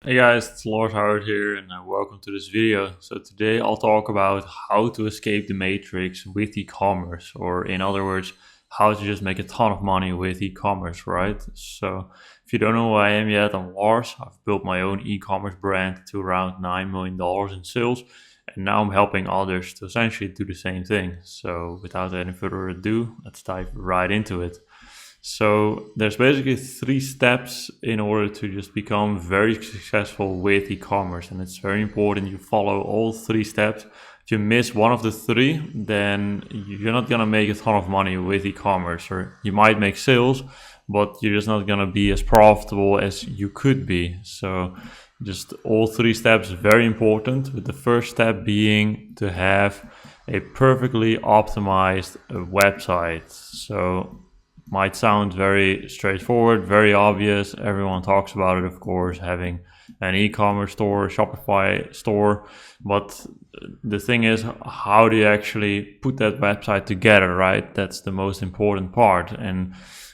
Hey guys, it's Lars Hauwert here and welcome to this video. So today I'll talk about how to escape the matrix with e-commerce, or in other words, how to just make a ton of money with e-commerce, right? So if you don't know who I am yet, I'm Lars. I've built my own e-commerce brand to around $9 million in sales, and now I'm helping others to essentially do the same thing. So without any further ado, let's dive right into it. So there's basically 3 steps in order to just become very successful with e-commerce, and it's very important you follow all 3 steps. If you miss one of the 3, then you're not gonna make a ton of money with e-commerce, or you might make sales, but you're just not gonna be as profitable as you could be. So just all 3 steps very important, with the first step being to have a perfectly optimized website. So might sound very straightforward, very obvious. Everyone talks about it, of course, having an e-commerce store, Shopify store. But the thing is, how do you actually put that website together, right? That's the most important part. And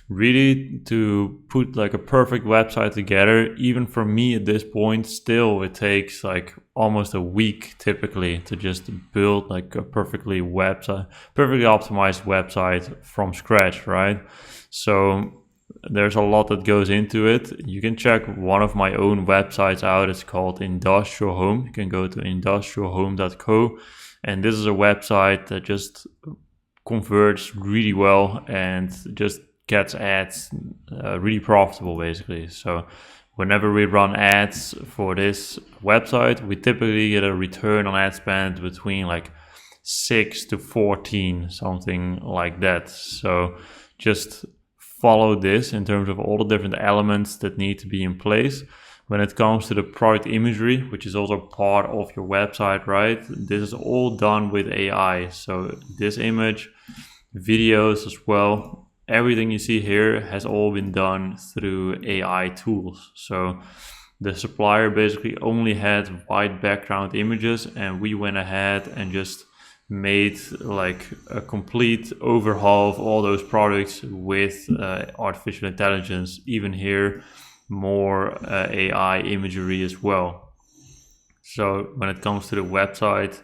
really, to put like a perfect website together, even for me at this point, still it takes like almost a week typically to just build like a perfectly optimized website from scratch, right? So there's a lot that goes into it. You can check one of my own websites out. It's called Industrial Home. You can go to industrialhome.co, and this is a website that just converts really well and just gets ads really profitable, basically. So whenever we run ads for this website, we typically get a return on ad spend between like 6 to 14, something like that. So just follow this in terms of all the different elements that need to be in place. When it comes to the product imagery, which is also part of your website, right? This is all done with AI. So this image, videos as well, everything you see here has all been done through AI tools. So the supplier basically only had white background images, and we went ahead and just made like a complete overhaul of all those products with artificial intelligence. Even here, more AI imagery as well. So when it comes to the website,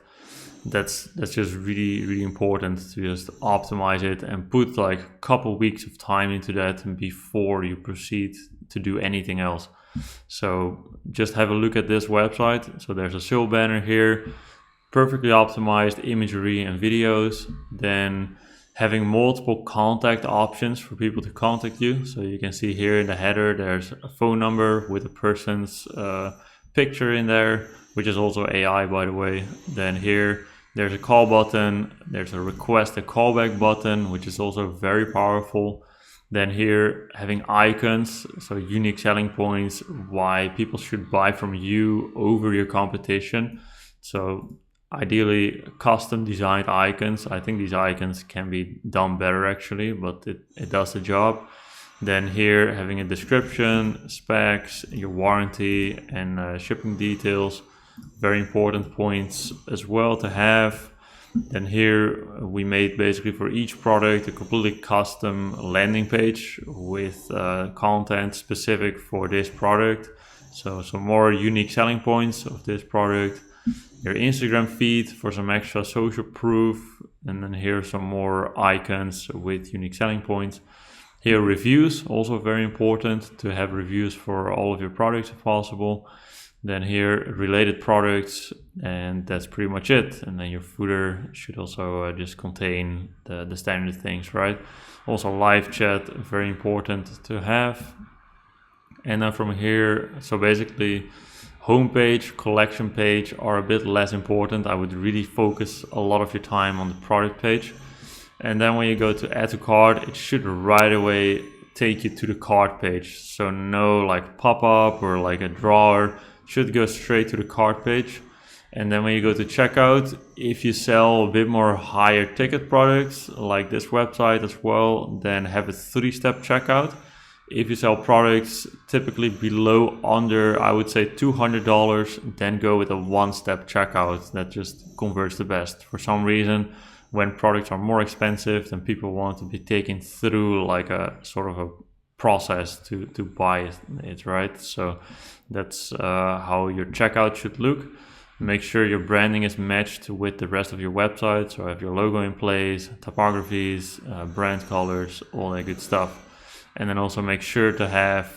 that's just really important to just optimize it and put like a couple weeks of time into that before you proceed to do anything else. So just have a look at this website. So there's a sale banner here, perfectly optimized imagery and videos, then having multiple contact options for people to contact you. So you can see here in the header, there's a phone number with a person's picture in there, which is also AI, by the way. Then here, there's a call button, there's a request a callback button, which is also very powerful. Then here, having icons, so unique selling points, why people should buy from you over your competition. So ideally, custom designed icons. I think these icons can be done better actually, but it does the job. Then here, having a description, specs, your warranty, and shipping details. Very important points as well to have. Then here we made basically for each product a completely custom landing page with content specific for this product. So some more unique selling points of this product. Your Instagram feed for some extra social proof. And then here some more icons with unique selling points. Here reviews, also very important to have reviews for all of your products if possible. Then here related products, and that's pretty much it. And then your footer should also just contain the standard things, right? Also live chat, very important to have. And then from here, so basically homepage, collection page are a bit less important. I would really focus a lot of your time on the product page. And then when you go to add to cart, it should right away take you to the cart page. So no like pop-up or like a drawer, should go straight to the cart page. And then when you go to checkout, if you sell a bit more higher ticket products like this website as well, then have a 3-step checkout. If you sell products typically below under, I would say $200, then go with a 1-step checkout. That just converts the best. For some reason, when products are more expensive, then people want to be taken through like a sort of a process to buy it, right? So that's how your checkout should look. Make sure your branding is matched with the rest of your website. So have your logo in place, typographies, brand colors, all that good stuff. And then also make sure to have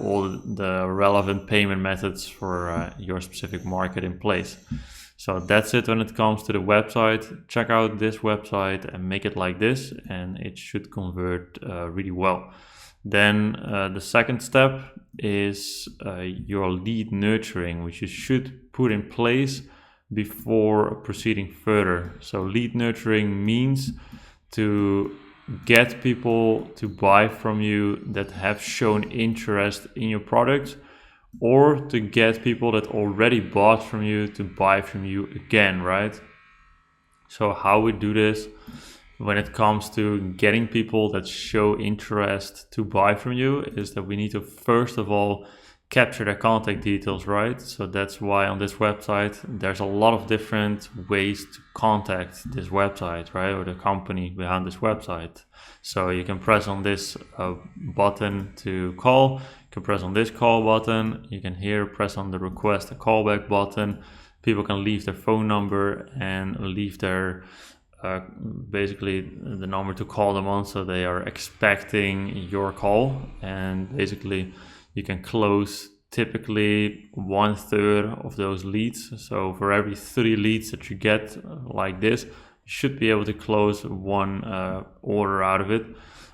all the relevant payment methods for your specific market in place. So that's it when it comes to the website. Check out this website and make it like this, and it should convert really well. Then the second step is your lead nurturing, which you should put in place before proceeding further. So lead nurturing means to get people to buy from you that have shown interest in your product, or to get people that already bought from you to buy from you again, right? So how we do this when it comes to getting people that show interest to buy from you is that we need to first of all capture their contact details, right? So that's why on this website there's a lot of different ways to contact this website, right? Or the company behind this website. So you can press on this button to call, you can press on this call button, you can here press on the request a callback button. People can leave their phone number and leave their basically the number to call them on, so they are expecting your call. And basically you can close typically 1/3 of those leads. So for every 3 leads that you get like this, you should be able to close 1 order out of it.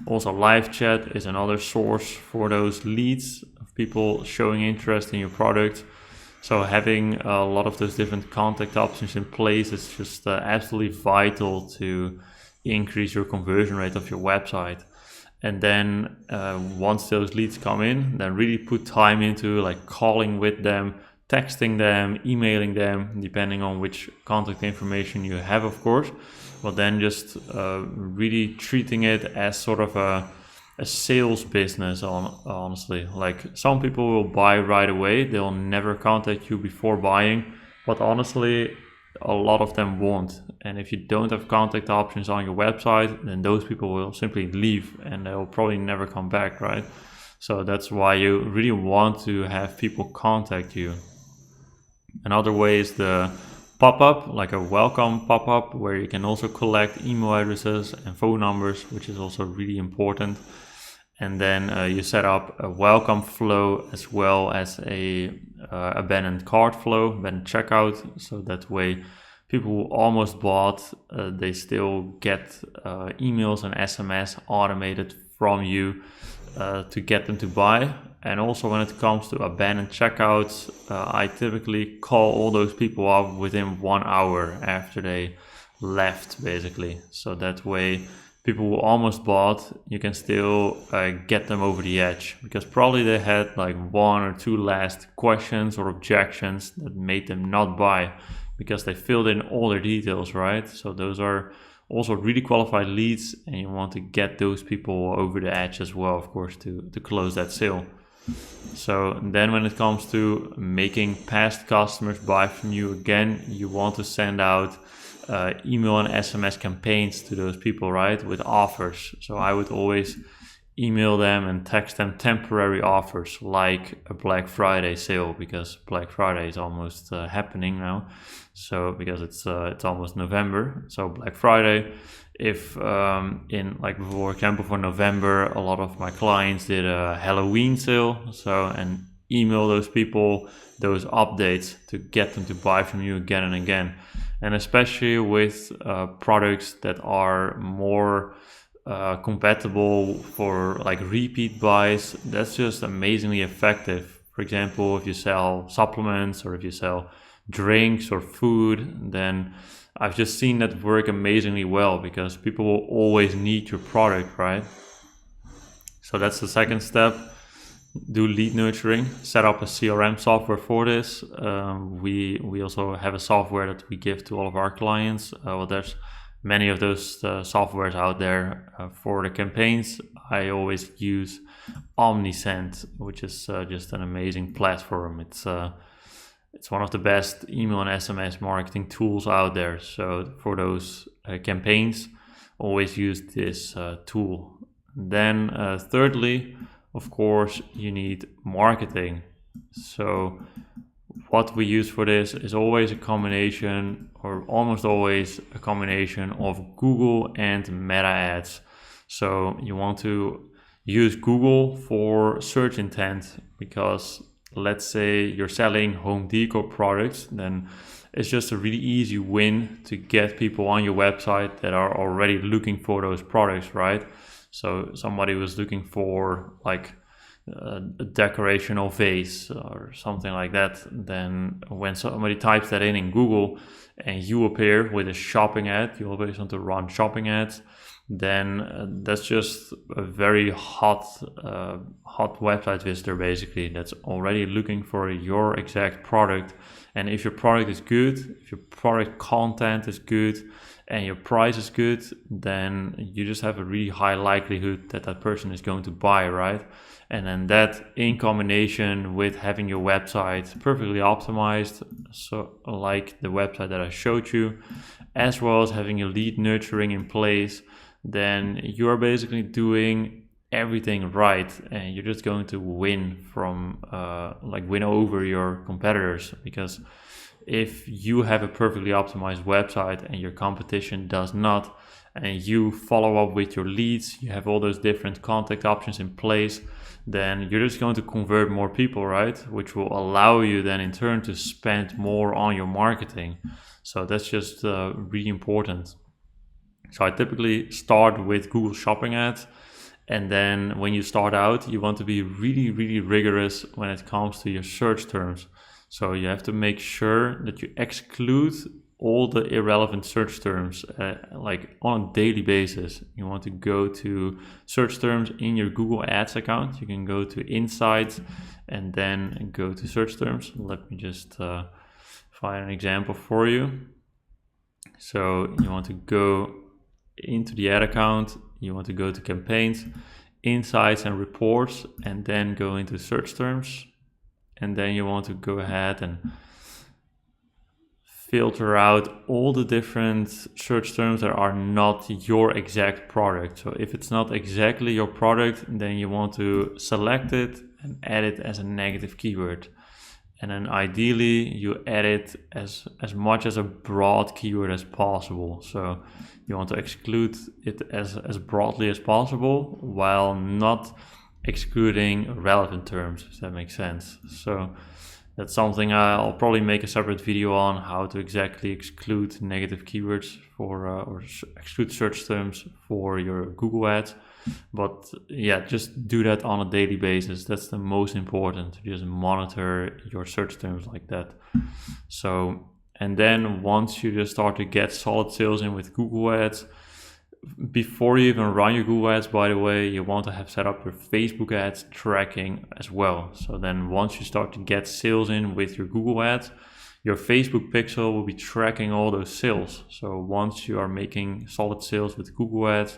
Also, live chat is another source for those leads of people showing interest in your product. So having a lot of those different contact options in place is just absolutely vital to increase your conversion rate of your website. And then once those leads come in, then really put time into like calling with them, texting them, emailing them, depending on which contact information you have, of course. But then just really treating it as sort of a sales business, honestly. Like, some people will buy right away, they'll never contact you before buying, but honestly a lot of them won't. And if you don't have contact options on your website, then those people will simply leave and they'll probably never come back, right? So that's why you really want to have people contact you. Another way is the pop-up, like a welcome pop-up, where you can also collect email addresses and phone numbers, which is also really important. And then you set up a welcome flow as well as a abandoned cart flow, abandoned checkout. So that way people who almost bought, they still get emails and SMS automated from you to get them to buy. And also when it comes to abandoned checkouts, I typically call all those people up within 1 hour after they left, basically. So that way people who almost bought, you can still get them over the edge, because probably they had like 1 or 2 last questions or objections that made them not buy, because they filled in all their details, right? So those are also really qualified leads, and you want to get those people over the edge as well, of course, to close that sale. So then when it comes to making past customers buy from you again, you want to send out email and SMS campaigns to those people, right, with offers. So I would always email them and text them temporary offers, like a Black Friday sale, because Black Friday is almost happening now. So because it's almost November, so Black Friday. If in, like, for example, for November, a lot of my clients did a Halloween sale, so, and email those people those updates to get them to buy from you again and again. And especially with products that are more compatible for like repeat buys, that's just amazingly effective. For example, if you sell supplements or if you sell drinks or food, then I've just seen that work amazingly well, because people will always need your product, right? So that's the second step. Do lead nurturing, set up a CRM software for this. We also have a software that we give to all of our clients. Well, there's many of those softwares out there for the campaigns. I always use Omnisend, which is just an amazing platform. It's one of the best email and SMS marketing tools out there. So for those campaigns, always use this tool. Then thirdly, of course, you need marketing. So what we use for this is always a combination, or almost always a combination, of Google and Meta ads. So you want to use Google for search intent, because let's say you're selling home decor products, then it's just a really easy win to get people on your website that are already looking for those products, right? So somebody was looking for like a decorational vase or something like that, then when somebody types that in Google and you appear with a shopping ad, you always want to run shopping ads, then that's just a very hot website visitor basically, that's already looking for your exact product. And if your product is good, if your product content is good, and your price is good, then you just have a really high likelihood that that person is going to buy, right? And then that, in combination with having your website perfectly optimized, so like the website that I showed you, as well as having your lead nurturing in place, then you're basically doing everything right, and you're just going to win from win over your competitors. Because if you have a perfectly optimized website and your competition does not, and you follow up with your leads, you have all those different contact options in place, then you're just going to convert more people, right? Which will allow you then in turn to spend more on your marketing. So that's just really important. So I typically start with Google Shopping ads. And then when you start out, you want to be really, really rigorous when it comes to your search terms. So you have to make sure that you exclude all the irrelevant search terms, like on a daily basis. You want to go to search terms in your Google Ads account. You can go to Insights and then go to search terms. Let me just find an example for you. So you want to go into the ad account, you want to go to campaigns, insights and reports, and then go into search terms. And then you want to go ahead and filter out all the different search terms that are not your exact product. So if it's not exactly your product, then you want to select it and add it as a negative keyword. And then ideally you add it as much as a broad keyword as possible. So you want to exclude it as broadly as possible, while not excluding relevant terms, if that makes sense. So that's something I'll probably make a separate video on, how to exactly exclude negative keywords for or exclude search terms for your Google ads. But yeah, just do that on a daily basis. That's the most important. Just monitor your search terms like that. So, and then once you just start to get solid sales in with Google ads, before you even run your Google ads, by the way, you want to have set up your Facebook ads tracking as well. So then once you start to get sales in with your Google ads, your Facebook pixel will be tracking all those sales. So once you are making solid sales with Google ads,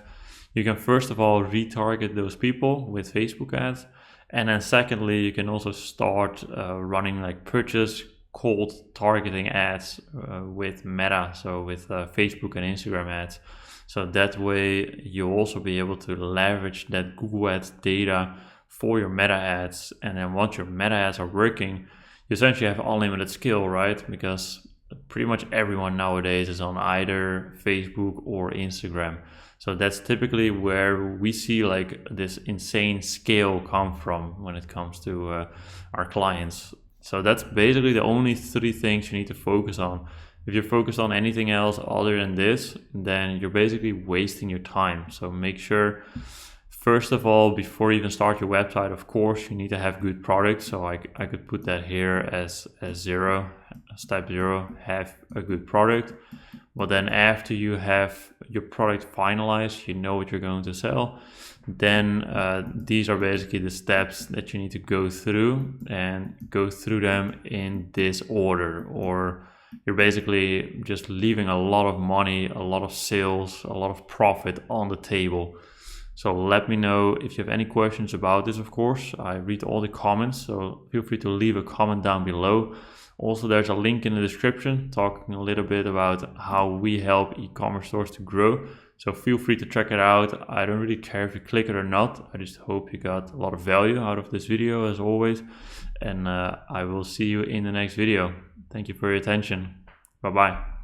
you can first of all retarget those people with Facebook ads. And then secondly, you can also start running like purchase cold targeting ads with Meta, so with Facebook and Instagram ads. So that way you'll also be able to leverage that Google Ads data for your Meta ads. And then once your Meta ads are working, you essentially have unlimited scale, right? Because pretty much everyone nowadays is on either Facebook or Instagram. So that's typically where we see like this insane scale come from when it comes to our clients. So that's basically the only three things you need to focus on. If you're focused on anything else other than this, then you're basically wasting your time. So make sure, first of all, before you even start your website, of course, you need to have good products. So I could put that here as zero, step 0, have a good product. But then after you have your product finalized, you know what you're going to sell, then these are basically the steps that you need to go through, and go through them in this order, or you're basically just leaving a lot of money, a lot of sales, a lot of profit on the table. So let me know if you have any questions about this, of course. I read all the comments, so feel free to leave a comment down below. Also, there's a link in the description talking a little bit about how we help e-commerce stores to grow. So feel free to check it out. I don't really care if you click it or not. I just hope you got a lot of value out of this video as always. And I will see you in the next video. Thank you for your attention. Bye bye.